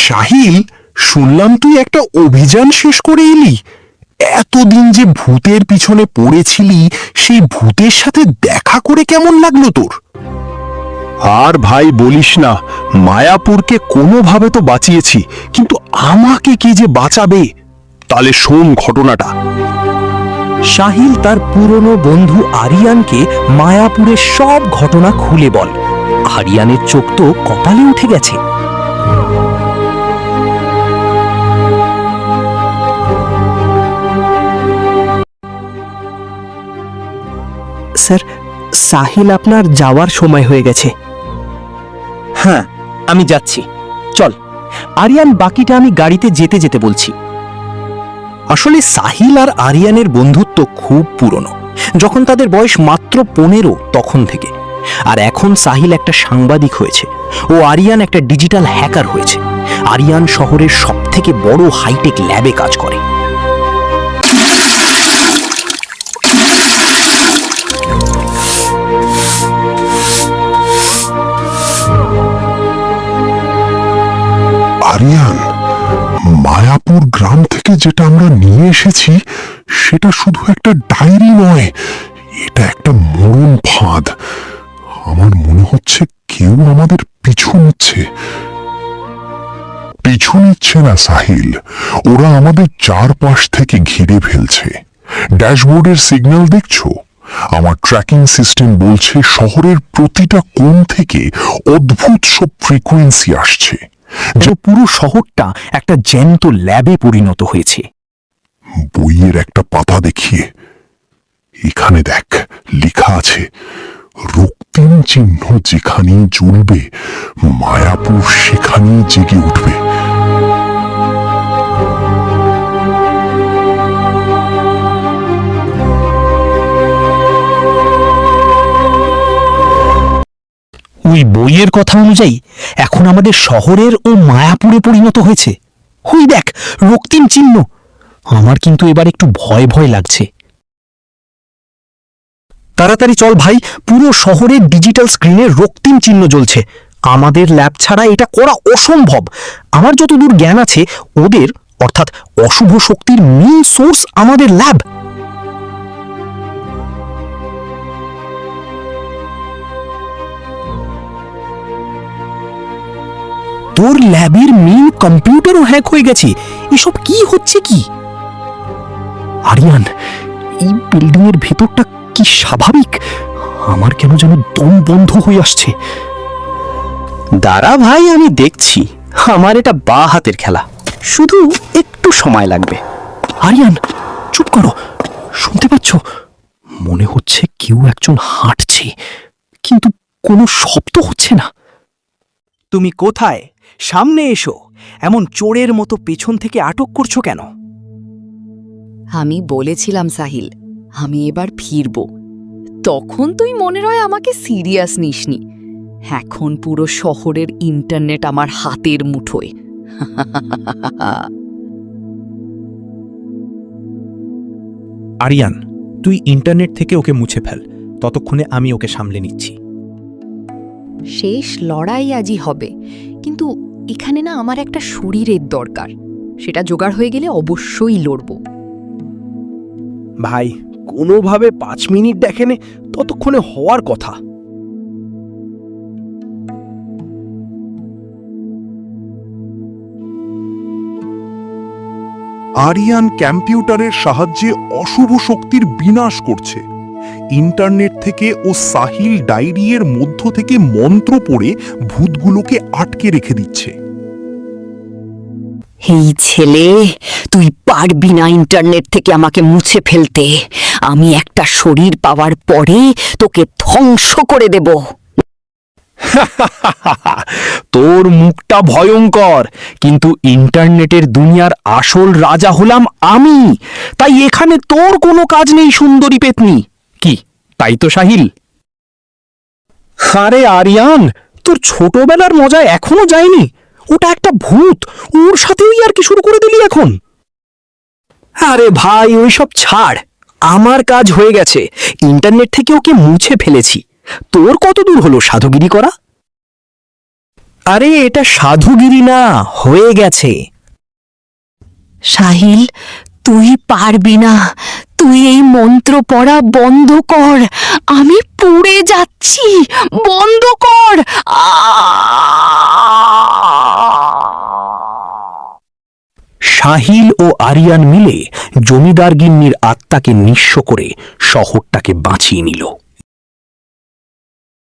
সাহিল, শুনলাম তুই একটা অভিযান শেষ করে এলি। এতদিন যে ভূতের পিছনে পড়েছিলি, সেই ভূতের সাথে দেখা করে কেমন লাগলো তোর? আর ভাই বলিস না, মায়াপুরকে কোনোভাবে তো বাঁচিয়েছি, কিন্তু আমাকে কি যে বাঁচাবে? তাহলে শোন ঘটনাটা। সাহিল তার পুরনো বন্ধু আরিয়ানকে মায়াপুরের সব ঘটনা খুলে বল। আরিয়ানের চোখ তো কপালে উঠে গেছে। স্যার, সাহিল আপনার যাওয়ার সময় হয়ে গেছে। হ্যাঁ, আমি যাচ্ছি। চল আরিয়ান, বাকিটা আমি গাড়িতে যেতে যেতে বলছি। আসলে সাহিল আর আরিয়ানের বন্ধুত্ব খুব পুরনো, যখন তাদের বয়স মাত্র 15 তখন থেকে। আর এখন সাহিল একটা সাংবাদিক হয়েছে, ও আরিয়ান একটা ডিজিটাল হ্যাকার হয়েছে। আরিয়ান শহরের সবথেকে বড় হাইটেক ল্যাবে কাজ করে। আরিয়ান, মায়াপুর গ্রাম থেকে যেটা আমরা নিয়ে এসেছি সেটা শুধু একটা ডায়েরি নয়, এটা একটা মরণ ফাঁদ। আমার মনে হচ্ছে কেউ আমাদের পিছু নিচ্ছে। পিছু নিচ্ছে না সাহিল, ওরা আমাদের চারপাশ থেকে ঘিরে ফেলছে। ড্যাশবোর্ডের সিগন্যাল দেখছো? আমার ট্র্যাকিং সিস্টেম বলছে শহরের প্রতিটা কোণ থেকে অদ্ভুত সব ফ্রিকোয়েন্সি আসছে। যে পুরো শহরটা একটা জ্যান্ত ল্যাবে পরিণত হয়েছে। বইয়ের একটা পাতা দেখিয়ে, এখানে দেখ লেখা আছে, রক্তিম চিহ্ন যেখানেই জ্বলবে, মায়াপুর সেখানেই জেগে উঠবে। ওই বইয়ের কথা অনুযায়ী এখন আমাদের শহরের ও মায়াপুরে পরিণত হয়েছে। ওই দেখ, রক্তিম চিহ্ন। আমার কিন্তু এবার একটু ভয় ভয় লাগছে। তাড়াতাড়ি চল ভাই, পুরো শহরের ডিজিটাল স্ক্রিনে রক্তিম চিহ্ন জ্বলছে। আমাদের ল্যাব ছাড়া এটা করা অসম্ভব। আমার যতদূর জ্ঞান আছে, ওদের অর্থাৎ অশুভ শক্তির মেইন সোর্স আমাদের ল্যাব। তোর ল্যাবের মেইন কম্পিউটারও হ্যাক হয়ে গেছে। এসব কি হচ্ছে কি? আরিয়ান, এই বিল্ডিং এর ভেতরটা কি স্বাভাবিক? আমার কেন যেন দম বন্ধ হয়ে আসছে। দাঁড়া ভাই, আমি দেখছি। আমার এটা বা হাতের খেলা, শুধু একটু সময় লাগবে। আরিয়ান, চুপ করো। শুনতে পাচ্ছ? মনে হচ্ছে কেউ একজন হাঁটছে, কিন্তু কোনো শব্দ হচ্ছে না। তুমি কোথায়? সামনে এসো। এমন চোরের মতো পেছন থেকে আটক করছো কেন? আমি বলেছিলাম সাহিল, আমি এবার ফিরব। তখন তুই মনে হয় আমাকে সিরিয়াস নিসনি। এখন পুরো শহরের ইন্টারনেট আমার হাতের মুঠোয়। আরিয়ান, তুই ইন্টারনেট থেকে ওকে মুছে ফেল, ততক্ষণে আমি ওকে সামলে নিচ্ছি। শেষ লড়াই আজই হবে, কিন্তু এখানে না আমার একটা শরীরের দরকার। সেটা জোগাড় হয়ে গেলে অবশ্যই লড়ব। ভাই, কোনোভাবে 5 মিনিট দেখেনে, ততক্ষণে হওয়ার কথা। আরিয়ান কম্পিউটারের সাহায্যে অশুভ শক্তির বিনাশ করছে। ইন্টারনেট থেকে ও সাহিল ডায়েরির মধ্য থেকে মন্ত্র পড়ে ভূতগুলোকে আটকে রেখে দিচ্ছে। এই ছেলে, তুই পারবি না ইন্টারনেট থেকে আমাকে মুছে ফেলতে। আমি একটা শরীর পাওয়ার পরে তোকে ধ্বংস করে দেব। তোর মুখটা ভয়ঙ্কর, কিন্তু ইন্টারনেটের দুনিয়ার আসল রাজা হলাম আমি। তাই এখানে তোর কোনো কাজ নেই, সুন্দরী পেতনি। কি তাই তো সাহিল? আরে আরিয়ান, তোর ছোটবেলার মজা এখনো যায়নি। ওটা একটা ভূত, ওর সাথেই আর কি শুরু করে দিলি এখন? আরে ভাই, ওইসব ছাড়। আমার কাজ হয়ে গেছে। ইন্টারনেট থেকে ওকে মুছে ফেলেছি। তোর কত দূর হলো সাধুগিরি করা? আরে এটা সাধুগিরি না, হয়ে গেছে। সাহিল, তুই পারবি না। তুই এই মন্ত্র পড়া বন্ধ কর। আমি পুড়ে যাচ্ছি। বন্ধ কর। সাহিল ও আরিয়ান মিলে জমিদার গিন্নির আত্মাকে নিঃস্ব করে শহরটাকে বাঁচিয়ে নিল।